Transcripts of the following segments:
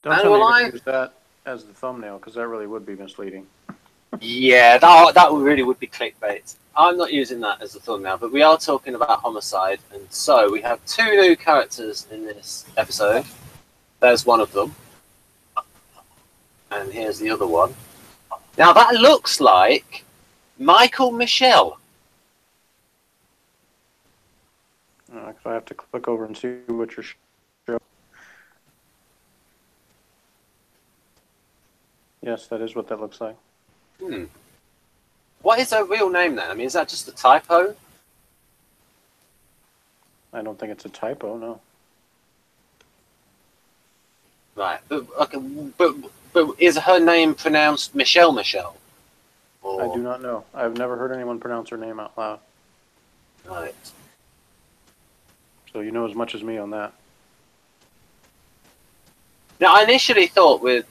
Don't tell me you're going to use that as the thumbnail, because that really would be misleading. Yeah, that really would be clickbait. I'm not using that as the thumbnail, but we are talking about Homicide, and so we have 2 new characters in this episode. There's one of them, and here's the other one. Now that looks like Michael Michelle. I have to click over and see what you're showing. Yes, that is what that looks like. What is her real name then? I mean, is that just a typo? I don't think it's a typo, no. Right, but is her name pronounced Michelle? Or... I do not know. I've never heard anyone pronounce her name out loud. Right. So you know as much as me on that. Now, I initially thought with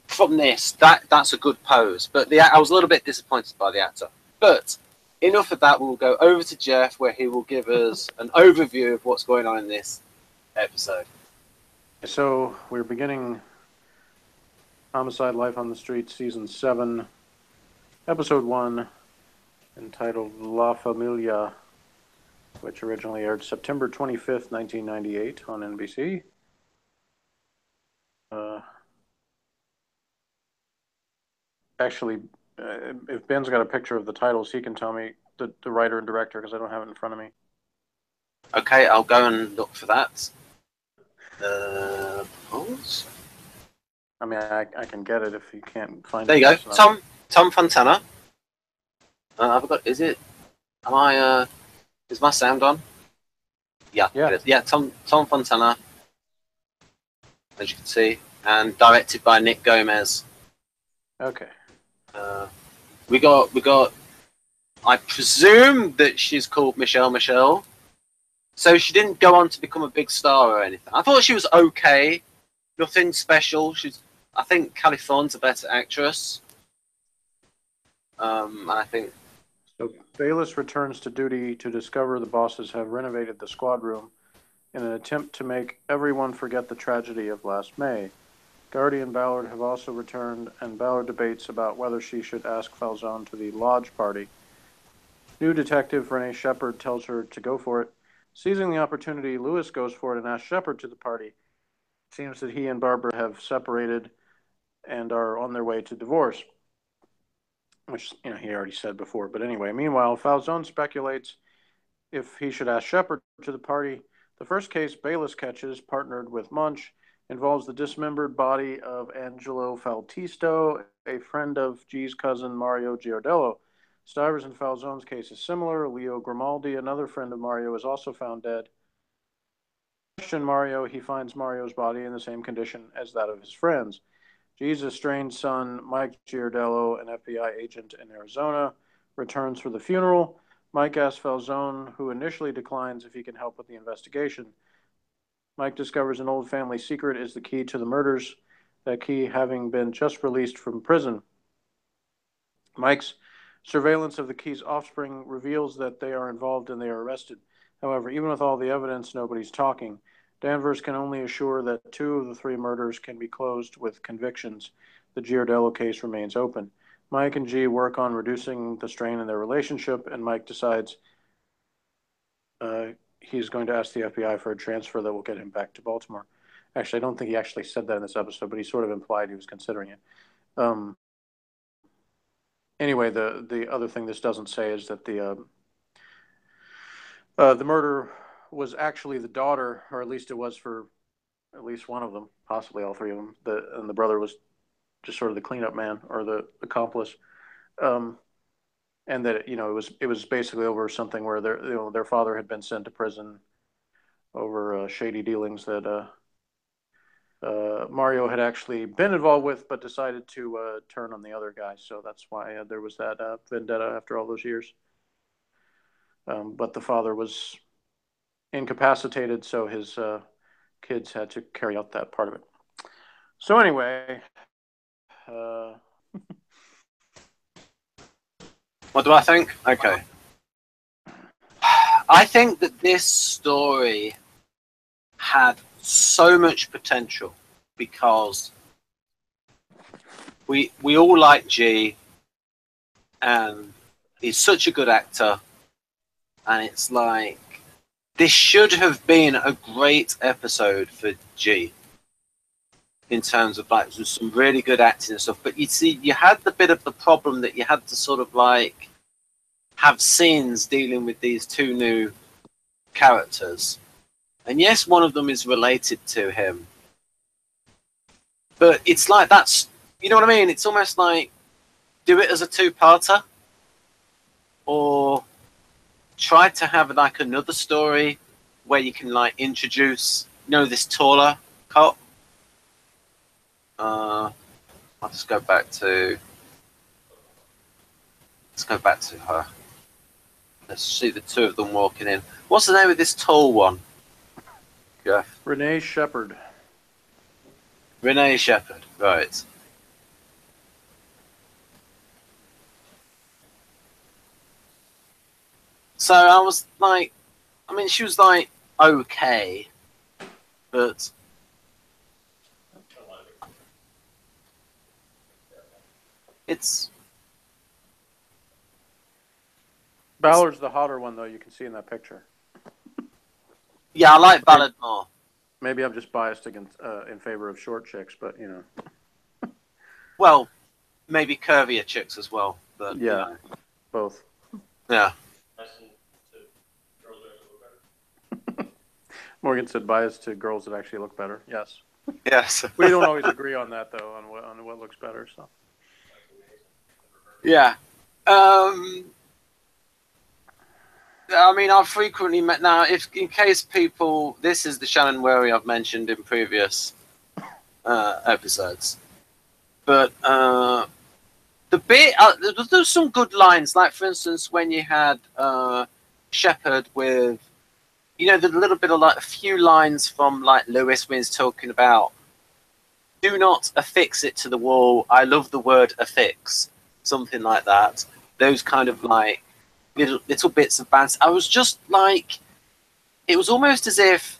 from this that's a good pose, but I was a little bit disappointed by the actor. But enough of that. We'll go over to Jeff, where he will give us an overview of what's going on in this episode. So we're beginning Homicide: Life on the Street, Season 7, Episode 1, entitled La Familia, which originally aired September 25th, 1998 on NBC. Actually, if Ben's got a picture of the titles, he can tell me, the writer and director, because I don't have it in front of me. Okay, I'll go and look for that. Pause. I mean, I can get it if you can't find it. There you go. Tom Fontana. I've got. Is it? Am I? Is my sound on? Yeah. It is. Yeah. Tom Fontana, as you can see, and directed by Nick Gomez. Okay. We got. I presume that she's called Michelle. So she didn't go on to become a big star or anything. I thought she was okay. Nothing special. I think Callie Thorne's a better actress. I think. So Bayless returns to duty to discover the bosses have renovated the squad room in an attempt to make everyone forget the tragedy of last May. Guardian Ballard have also returned, and Ballard debates about whether she should ask Falzone to the lodge party. New detective Renee Shepard tells her to go for it. Seizing the opportunity, Lewis goes for it and asks Shepard to the party. It seems that he and Barbara have separated and are on their way to divorce, which he already said before. But anyway, meanwhile, Falzone speculates if he should ask Shepard to the party. The first case Bayless catches, partnered with Munch, involves the dismembered body of Angelo Faltisto, a friend of G's cousin Mario Giardello. Stivers and Falzone's case is similar. Leo Grimaldi, another friend of Mario, is also found dead. Question Mario, he finds Mario's body in the same condition as that of his friends. G's estranged son, Mike Giardello, an FBI agent in Arizona, returns for the funeral. Mike asks Falzone, who initially declines, if he can help with the investigation. Mike discovers an old family secret is the key to the murders, that key having been just released from prison. Mike's surveillance of the key's offspring reveals that they are involved and they are arrested. However, even with all the evidence, nobody's talking. Danvers can only assure that 2 of the 3 murders can be closed with convictions. The Giardello case remains open. Mike and G work on reducing the strain in their relationship, and Mike decides he's going to ask the FBI for a transfer that will get him back to Baltimore. Actually, I don't think he actually said that in this episode, but he sort of implied he was considering it. Anyway, the other thing this doesn't say is that the murder was actually the daughter, or at least it was for at least one of them, possibly all 3 of them. And the brother was just sort of the cleanup man or the accomplice. And that it was basically over something where their father had been sent to prison over shady dealings that Mario had actually been involved with, but decided to turn on the other guy. So that's why there was that vendetta after all those years. But the father was incapacitated, so his kids had to carry out that part of it. So anyway, what do I think? Okay. I think that this story had so much potential because we all like G, and he's such a good actor, and it's like this should have been a great episode for G in terms of like some really good acting and stuff. But you see, you had the bit of the problem that you had to sort of like have scenes dealing with these two new characters. And yes, one of them is related to him. But it's like that's, you know what I mean? It's almost like do it as a two-parter, or try to have like another story where you can like introduce, this taller cop. Let's go back to her. Let's see the two of them walking in. What's the name of this tall one? Jeff? Renee Shepherd. Renee Shepherd, right. So I was like, I mean, she was like, okay, but it's... Ballard's the hotter one, though, you can see in that picture. Yeah, I like Ballard more. Maybe I'm just biased against, in favor of short chicks, but, Well, maybe curvier chicks as well, but... Yeah, both. Yeah. Morgan said biased to girls that actually look better. Yes. Yes. We don't always agree on that, though, on what looks better. So. Yeah. I mean, I've frequently met now. In case people, this is the Shannon Worry I've mentioned in previous episodes. But the bit there's some good lines. Like for instance, when you had Shepard with. The little bit of like a few lines from like Lewis when he's talking about do not affix it to the wall. I love the word affix, something like that. Those kind of like little bits of banter. I was just like, it was almost as if,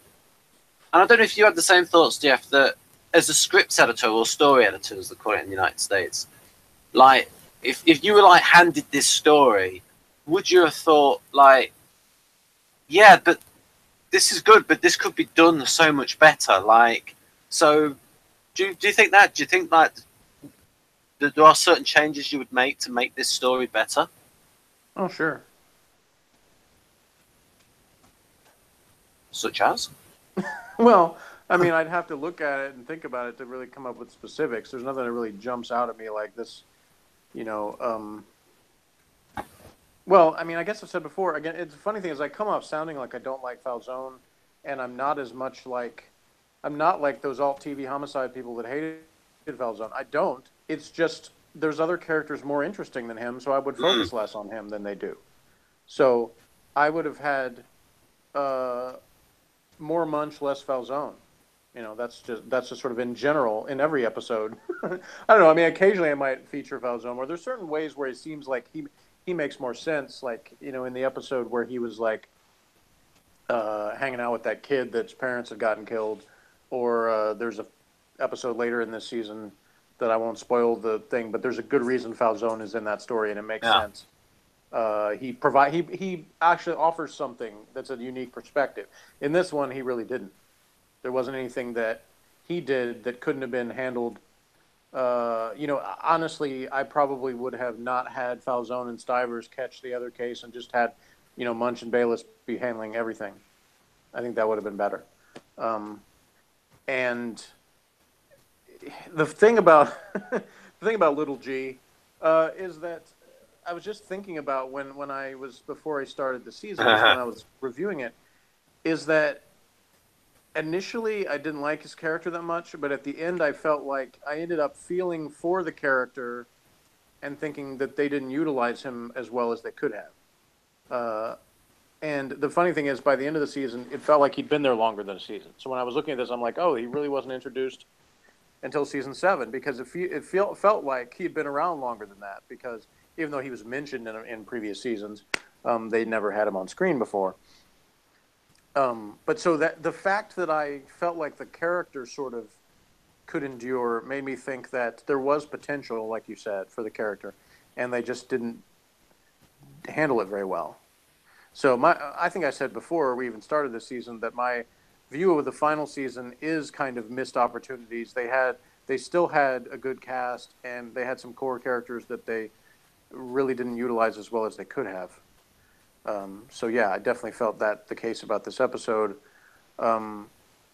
and I don't know if you had the same thoughts, Jeff, that as a script editor or story editor, as they call it in the United States, like if you were like handed this story, would you have thought like, yeah, but this is good, but this could be done so much better. Like, so do you think that? Do you think that there are certain changes you would make to make this story better? Oh, sure. Such as? Well, I mean, I'd have to look at it and think about it to really come up with specifics. There's nothing that really jumps out at me like this, Well, I mean, I guess I've said before, again, it's the funny thing is I come off sounding like I don't like Falzone, and I'm not as much like, I'm not like those alt-TV homicide people that hated Falzone. I don't. It's just there's other characters more interesting than him, so I would focus less on him than they do. So I would have had more Munch, less Falzone. That's just sort of in general in every episode. I don't know. I mean, occasionally I might feature Falzone, or there's certain ways where it seems like he makes more sense, like, in the episode where he was, like, hanging out with that kid that's parents had gotten killed, or there's a episode later in this season that I won't spoil the thing, but there's a good reason Falzone is in that story, and it makes sense. He actually offers something that's a unique perspective. In this one, he really didn't. There wasn't anything that he did that couldn't have been handled. Honestly, I probably would have not had Falzone and Stivers catch the other case and just had, Munch and Bayless be handling everything. I think that would have been better. And the thing about Little G is that I was just thinking about when I was before I started the season, when I was reviewing it, is that initially I didn't like his character that much, but at the end I felt like I ended up feeling for the character and thinking that they didn't utilize him as well as they could have. And the funny thing is, by the end of the season, it felt like he'd been there longer than a season. So when I was looking at this, I'm like, oh, he really wasn't introduced until season 7, because it felt like he'd been around longer than that, because even though he was mentioned in previous seasons, they'd never had him on screen before. But so that the fact that I felt like the character sort of could endure made me think that there was potential, like you said, for the character, and they just didn't handle it very well. So I think I said before we even started this season that my view of the final season is kind of missed opportunities. They still had a good cast, and they had some core characters that they really didn't utilize as well as they could have. So yeah, I definitely felt that the case about this episode. Um,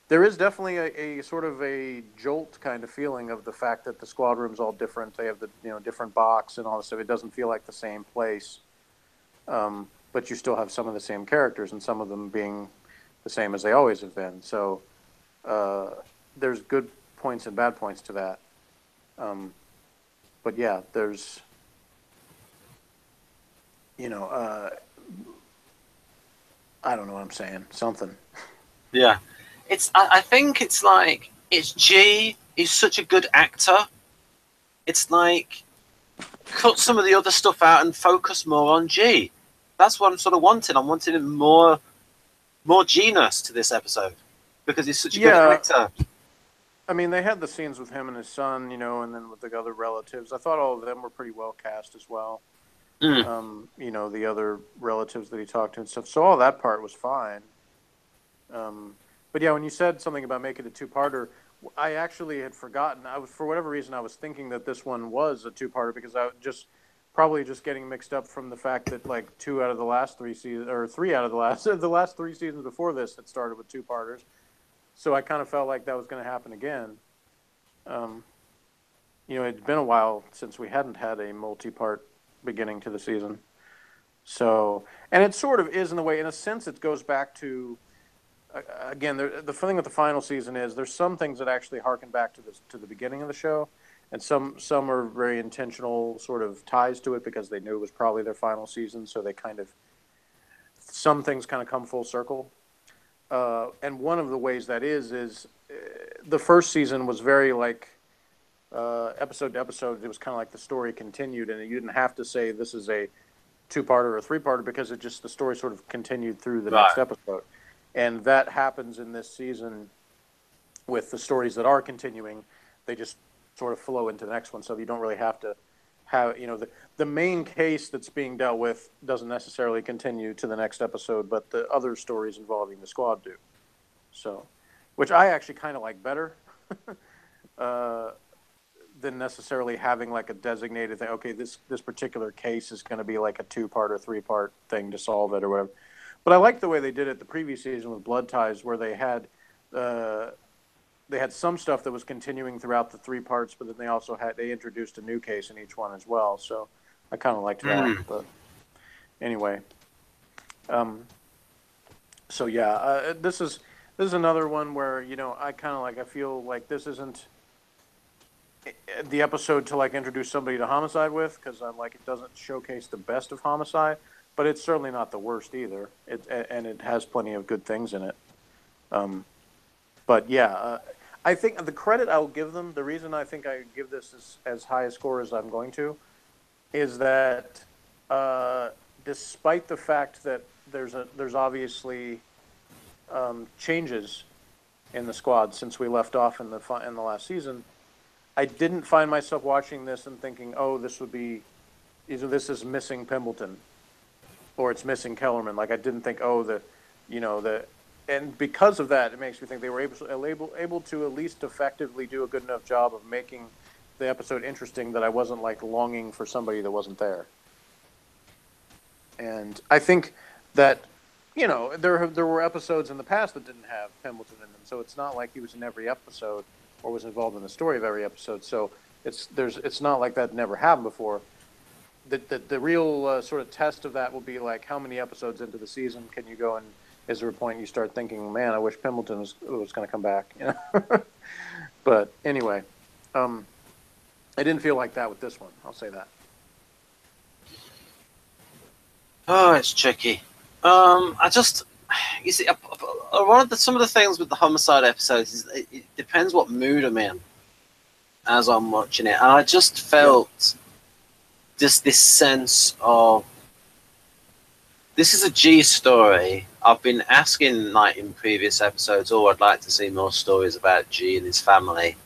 there is definitely a sort of a jolt kind of feeling of the fact that the squad room's all different. They have the different box and all this stuff. It doesn't feel like the same place, but you still have some of the same characters and some of them being the same as they always have been. So there's good points and bad points to that. But yeah, there's I don't know what I'm saying. Something. Yeah. I think it's like, it's G. He's such a good actor. It's like, cut some of the other stuff out and focus more on G. That's what I'm sort of wanting. I'm wanting more G-ness to this episode because he's such a good actor. I mean, they had the scenes with him and his son, and then with the other relatives. I thought all of them were pretty well cast as well. The other relatives that he talked to and stuff. So all that part was fine. But yeah, when you said something about making it a two-parter, I actually had forgotten. For whatever reason, I was thinking that this one was a two-parter because I probably just getting mixed up from the fact that like 2 out of the last 3 seasons, or 3 out of the last 3 seasons before this had started with two-parters. So I kind of felt like that was going to happen again. It'd been a while since we hadn't had a multi-part beginning to the season. So, and it sort of is in a way, in a sense, it goes back to, again, the thing with the final season is there's some things that actually harken back to the beginning of the show, and some are very intentional sort of ties to it because they knew it was probably their final season, so they some things kind of come full circle. And one of the ways that is the first season was very like episode to episode. It was kind of like the story continued, and you didn't have to say this is a 2-parter or a 3-parter because the story sort of continued through the next episode. And that happens in this season with the stories that are continuing. They just sort of flow into the next one, so you don't really have to have, the main case that's being dealt with doesn't necessarily continue to the next episode, but the other stories involving the squad do. So, which I actually kind of like better than necessarily having like a designated thing. Okay, this particular case is going to be like a 2-part or 3-part thing to solve it or whatever. But I like the way they did it the previous season with Blood Ties, where they had some stuff that was continuing throughout the 3 parts, but then they introduced a new case in each one as well. So I kind of liked that. But anyway, so yeah, this is another one where I feel like this isn't the episode to like introduce somebody to Homicide with, because I'm like, it doesn't showcase the best of Homicide, but it's certainly not the worst either. And it has plenty of good things in it. But yeah, I think the credit I'll give them, the reason I think I give this as high a score as I'm going to, is that despite the fact that there's obviously changes in the squad since we left off in the last season, I didn't find myself watching this and thinking, oh, this would be either this is missing Pimbleton or it's missing Kellerman. Like I didn't think, oh, and because of that, it makes me think they were able to at least effectively do a good enough job of making the episode interesting that I wasn't like longing for somebody that wasn't there. And I think that there were episodes in the past that didn't have Pimbleton in them, so it's not like he was in every episode or was involved in the story of every episode. So it's not like that never happened before. The real sort of test of that will be like how many episodes into the season can you go and is there a point you start thinking, man, I wish Pimbleton was going to come back, But anyway, I didn't feel like that with this one. I'll say that. Oh, it's tricky. You see, some of the things with the Homicide episodes is it depends what mood I'm in as I'm watching it. And I just felt just this sense of, this is a G story. I've been asking, like, in previous episodes, oh, I'd like to see more stories about G and his family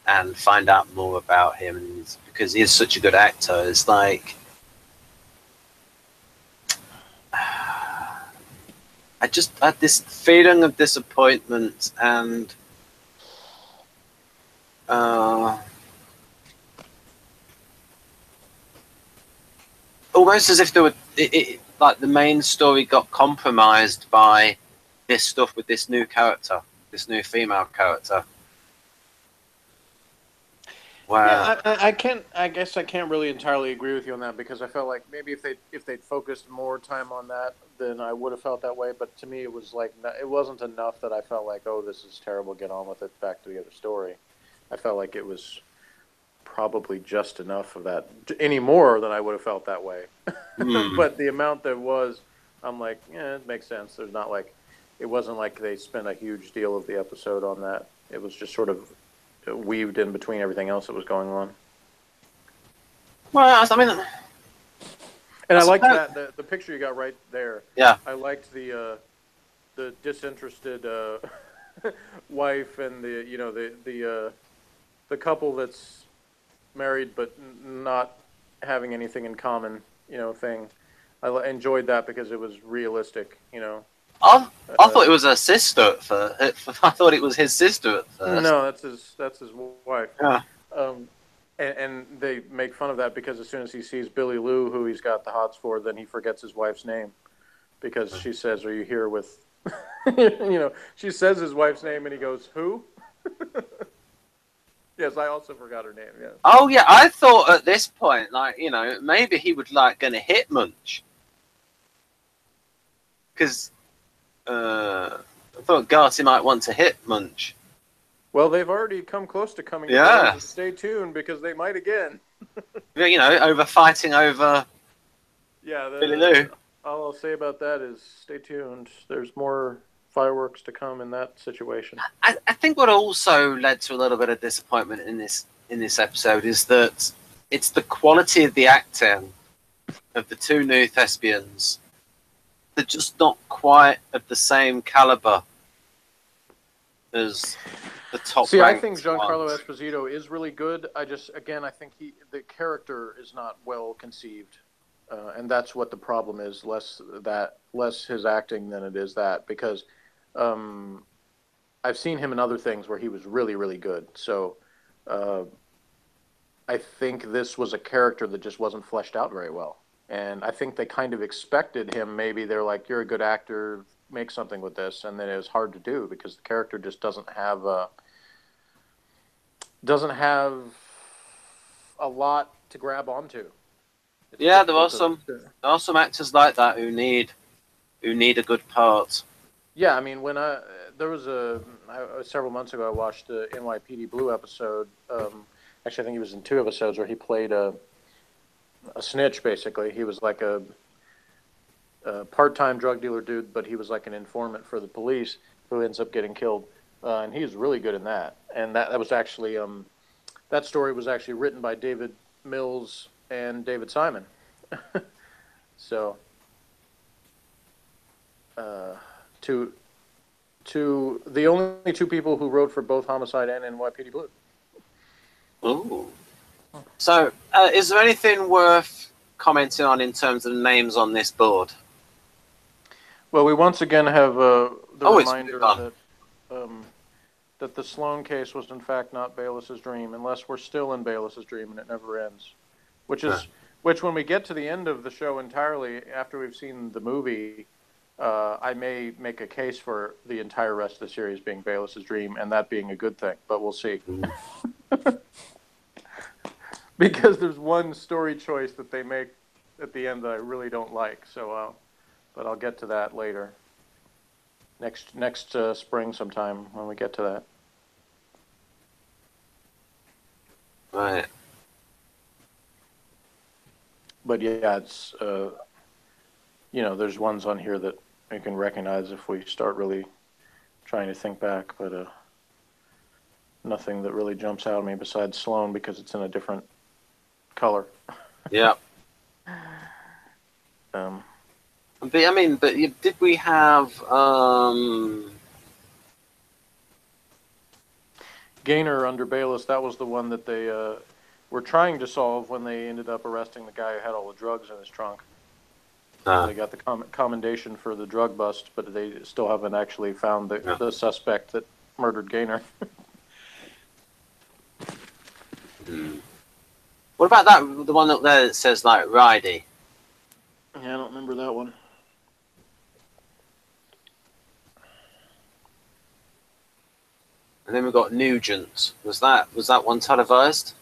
and find out more about him, and because he is such a good actor. It's like, I just had this feeling of disappointment and almost as if there were, like, the main story got compromised by this stuff with this new character, this new female character. Wow. Yeah, I can't. I guess I can't really entirely agree with you on that, because I felt like maybe if they'd focused more time on that, then I would have felt that way. But to me, it was like it wasn't enough that I felt like, oh, this is terrible. Get on with it. Back to the other story. I felt like it was probably just enough of that. Any more than I would have felt that way. But the amount there was, I'm like, yeah, it makes sense. There's not like, it wasn't like they spent a huge deal of the episode on that. It was just sort of weaved in between everything else that was going on. Well, I mean, and I liked that the picture you got right there. Yeah, I liked the disinterested wife and the couple that's married but not having anything in common, thing. I enjoyed that because it was realistic, I thought it was her sister at first. I thought it was his sister at first. No, that's his wife. Yeah. And they make fun of that because as soon as he sees Billy Lou, who he's got the hots for, then he forgets his wife's name because she says, "Are you here with?" She says his wife's name, and he goes, "Who?" Yes, I also forgot her name. Yeah. Oh yeah, I thought at this point, like, maybe he would gonna hit Munch, because I thought Garty might want to hit Munch. Well, they've already come close to coming. Yeah. So stay tuned because they might again. Over fighting over. Yeah. Billy Lou. All I'll say about that is stay tuned. There's more fireworks to come in that situation. I think what also led to a little bit of disappointment in this episode is that it's the quality of the acting of the two new thespians. They're just not quite of the same caliber as the top. See, I think Giancarlo Esposito is really good. I think the character is not well conceived, and that's what the problem is. Less his acting than it is that, because I've seen him in other things where he was really, really good. So I think this was a character that just wasn't fleshed out very well. And I think they kind of expected him. Maybe they're like, "You're a good actor, make something with this," and then it was hard to do because the character just doesn't have a lot to grab onto. Yeah, there are some actors like that who need a good part. Yeah, I mean, when there was several months ago, I watched the NYPD Blue episode. Actually, I think he was in 2 episodes where he played a snitch. Basically, he was like a part-time drug dealer dude, but he was like an informant for the police who ends up getting killed, and he was really good in that. And that was actually that story was actually written by David Mills and David Simon. So, the only 2 people who wrote for both Homicide and NYPD Blue. Ooh. So, is there anything worth commenting on in terms of the names on this board? Well, we once again have the reminder that that the Sloan case was in fact not Bayless's dream, unless we're still in Bayless's dream and it never ends. Which when we get to the end of the show entirely, after we've seen the movie, I may make a case for the entire rest of the series being Bayless's dream, and that being a good thing, but we'll see. Because there's one story choice that they make at the end that I really don't like, but I'll get to that later. Next spring sometime when we get to that. Right. But yeah, it's there's ones on here that I can recognize if we start really trying to think back, but nothing that really jumps out at me besides Sloan because it's in a different color. Yeah. But I mean, did we have Gaynor under Bayless? That was the one that they were trying to solve when they ended up arresting the guy who had all the drugs in his trunk. They got the commendation for the drug bust, but they still haven't actually found the suspect that murdered Gaynor. What about that? The one up there that says like Ridey. Yeah, I don't remember that one. And then we got Nugent. Was that one televised?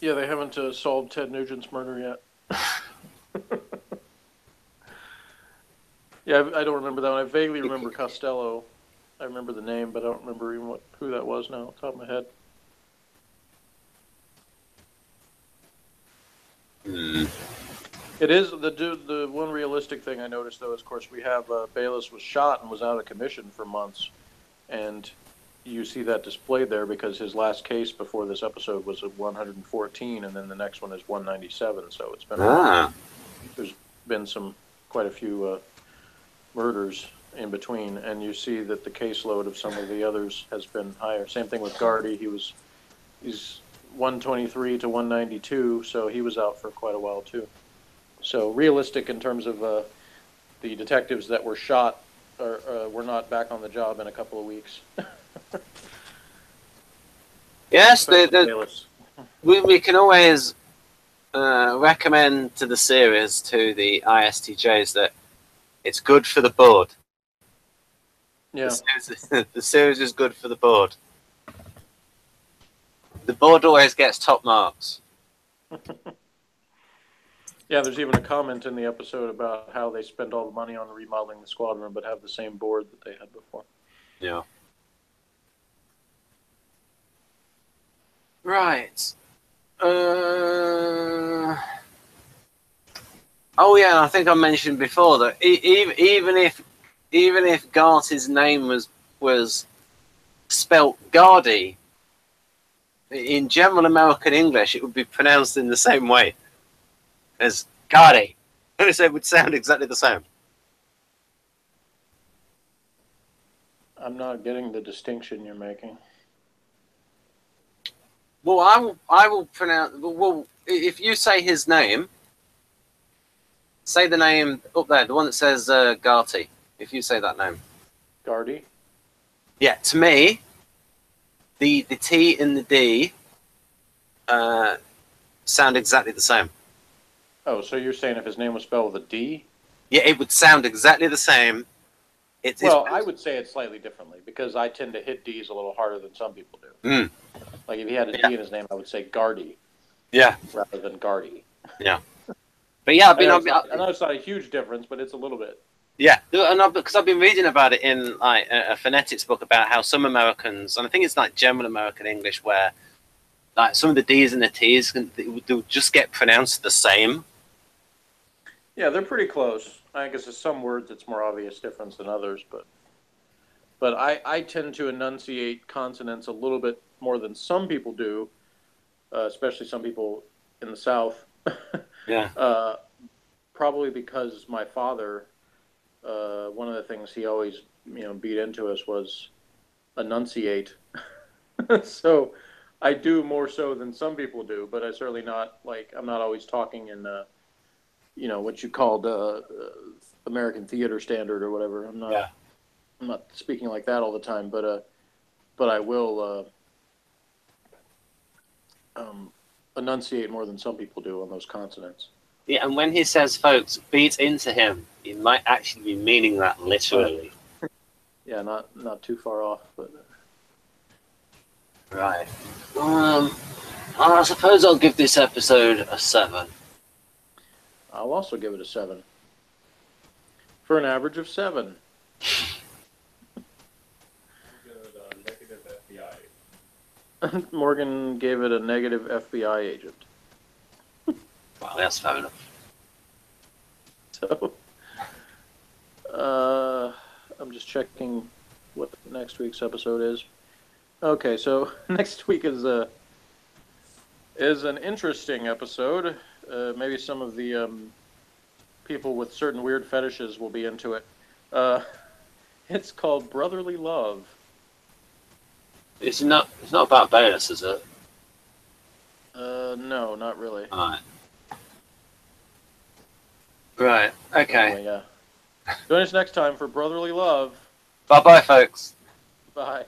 Yeah, they haven't solved Ted Nugent's murder yet. Yeah, I don't remember that one. I vaguely remember Costello. I remember the name, but I don't remember even who that was now, off the top of my head. It is the one realistic thing I noticed, though, is, of course, we have Bayless was shot and was out of commission for months, and you see that displayed there because his last case before this episode was at 114, and then the next one is 197. So it's been there's been quite a few murders in between, and you see that the caseload of some of the others has been higher. Same thing with Gardy. He's 123 to 192, so he was out for quite a while too. So realistic in terms of the detectives that were shot were not back on the job in a couple of weeks. Yes, we can always recommend to the series, to the ISTJs, that it's good for the board. Yeah. The series is good for the board. The board always gets top marks. Yeah, there's even a comment in the episode about how they spend all the money on remodeling the squadron, but have the same board that they had before. Yeah. Right. Oh yeah, I think I mentioned before that even if Garty's name was spelt Gardy, in general American English it would be pronounced in the same way as Gardy. So it would sound exactly the same. I'm not getting the distinction you're making. Well, I will pronounce. Well, if you say his name, say the name up there, the one that says Garty. If you say that name, Gardy. Yeah, to me, the T and the D sound exactly the same. Oh, so you're saying if his name was spelled with a D? Yeah, it would sound exactly the same. I would say it slightly differently because I tend to hit D's a little harder than some people do. Like if he had a D in his name, I would say Gardy. Yeah. Rather than Gardy. Yeah. But yeah, I know it's not a huge difference, but it's a little bit. Yeah, because I've been reading about it in like a phonetics book about how some Americans, and I think it's like general American English, where like some of the D's and the T's they'll just get pronounced the same. Yeah, they're pretty close. I guess there's some words it's more obvious difference than others, but I tend to enunciate consonants a little bit more than some people do, especially some people in the South. Yeah. Probably because my father, one of the things he always beat into us was enunciate. So I do more so than some people do, but I certainly not I'm not always talking in what you called American theater standard or whatever. I'm not speaking like that all the time, but I will enunciate more than some people do on those consonants. Yeah, and when he says, folks, beat into him, he might actually be meaning that literally. Yeah, not too far off, but right. I suppose I'll give this episode a 7. I'll also give it a 7. For an average of 7. Morgan gave it a negative FBI agent. Well, that's fair enough. So, I'm just checking what next week's episode is. Okay, so next week is an interesting episode. Maybe some of the people with certain weird fetishes will be into it. It's called Brotherly Love. It's not about Bayless, is it? No, not really. Alright. Right, okay. Anyway, yeah. Join us next time for Brotherly Love. Bye-bye, folks. Bye.